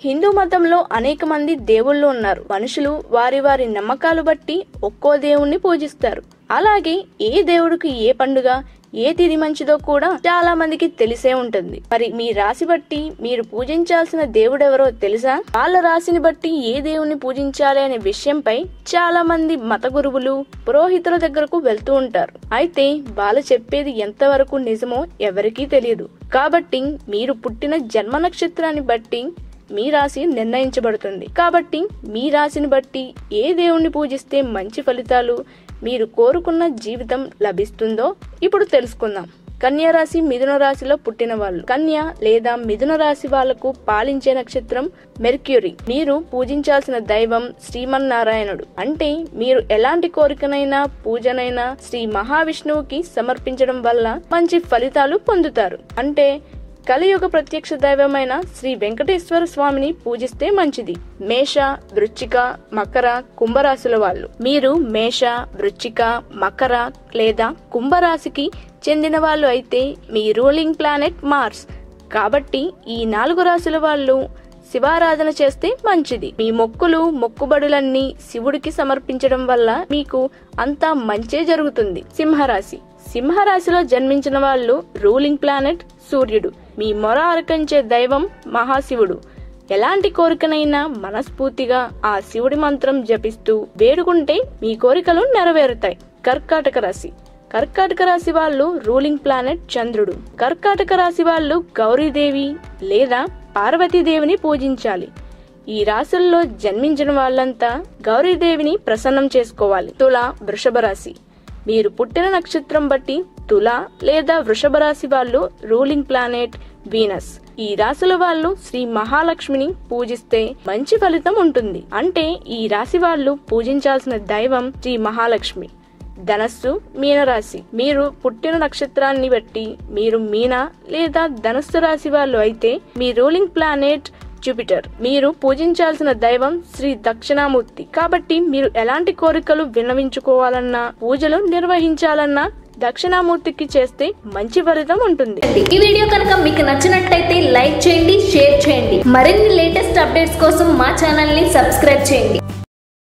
హిందూ మతంలో అనేక మంది దేవుళ్ళు ఉన్నారు. మనుషులు వారి వారి నమ్మకాలు బట్టి ఒక్కో దేవుణ్ణి పూజిస్తారు. అలాగే ఏ దేవుడికి ఏ పండుగ ఏ తిథి మంచిదో కూడా చాలా మందికి తెలిసే ఉంటుంది. మరి మీ రాశి బట్టి మీరు పూజించాల్సిన దేవుడెవరో తెలుసా? వాళ్ళ రాశిని బట్టి ఏ దేవుణ్ణి పూజించాలి అనే విషయంపై చాలా మంది మత గురువులు పురోహితుల దగ్గరకు వెళ్తూ ఉంటారు. అయితే వాళ్ళు చెప్పేది ఎంతవరకు నిజమో ఎవరికీ తెలియదు. కాబట్టి మీరు పుట్టిన జన్మ నక్షత్రాన్ని బట్టి మీ రాశి నిర్ణయించబడుతుంది. కాబట్టి మీ రాశిని బట్టి ఏ దేవుణ్ణి పూజిస్తే మంచి ఫలితాలు మీరు కోరుకున్న జీవితం లభిస్తుందో ఇప్పుడు తెలుసుకుందాం. కన్యా రాశి, మిథున రాశిలో పుట్టిన వాళ్ళు. కన్య లేదా మిథున రాశి వాళ్లకు పాలించే నక్షత్రం మెర్క్యూరీ. మీరు పూజించాల్సిన దైవం శ్రీమన్నారాయణుడు. అంటే మీరు ఎలాంటి కోరికనైనా పూజనైనా శ్రీ మహావిష్ణువుకి సమర్పించడం వల్ల మంచి ఫలితాలు పొందుతారు. అంటే కలియుగ ప్రత్యక్ష దైవమైన శ్రీ వెంకటేశ్వర స్వామిని పూజిస్తే మంచిది. మేష, వృశ్చిక, మకర, కుంభరాశుల వాళ్ళు. మీరు మేష, వృశ్చిక, మకర లేదా కుంభరాశికి చెందిన వాళ్ళు అయితే మీ రూలింగ్ ప్లానెట్ మార్స్. కాబట్టి ఈ 4 రాశుల వాళ్ళు శివారాధన చేస్తే మంచిది. మీ మొక్కుబడులన్నీ శివుడికి సమర్పించడం వల్ల మీకు అంతా మంచే జరుగుతుంది. సింహరాశి. సింహరాశిలో జన్మించిన వాళ్ళు రూలింగ్ ప్లానెట్ సూర్యుడు. మీ మొర అరకంచే దైవం మహాశివుడు. ఎలాంటి కోరికనైనా మనస్ఫూర్తిగా ఆ శివుడి మంత్రం జపిస్తూ వేడుకుంటే మీ కోరికలు నెరవేరుతాయి. కర్కాటక రాశి. కర్కాటక రాశి వాళ్ళు రూలింగ్ ప్లానెట్ చంద్రుడు. కర్కాటక రాశి వాళ్ళు గౌరీదేవి లేదా పార్వతీదేవిని పూజించాలి. ఈ రాశుల్లో జన్మించిన వాళ్ళంతా గౌరీదేవిని ప్రసన్నం చేసుకోవాలి. తుల, వృషభ రాశి. మీరు పుట్టిన నక్షత్రం బట్టి తుల లేదా వృషభ రాశి వాళ్ళు రూలింగ్ ప్లానెట్ వీనస్. ఈ రాశుల వాళ్ళు శ్రీ మహాలక్ష్మిని పూజిస్తే మంచి ఫలితం ఉంటుంది. అంటే ఈ రాశి వాళ్ళు పూజించాల్సిన దైవం శ్రీ మహాలక్ష్మి. ధనస్సు, మీనరాశి. మీరు పుట్టిన నక్షత్రాన్ని బట్టి మీరు మీన లేదా ధనస్సు రాశి వాళ్ళు అయితే మీ రూలింగ్ ప్లానెట్ జూపిటర్. మీరు పూజించాల్సిన దైవం శ్రీ దక్షిణామూర్తి. కాబట్టి మీరు ఎలాంటి కోరికలు విన్నవించుకోవాలన్నా పూజలు నిర్వహించాలన్నా దక్షిణామూర్తికి చేస్తే మంచి ఫలితం ఉంటుంది. ఈ వీడియో కనుక మీకు నచ్చినట్లయితే లైక్ చేయండి, షేర్ చేయండి. మరిన్ని లేటెస్ట్ అప్డేట్స్ కోసం మా ఛానల్ ని సబ్స్క్రైబ్ చేయండి.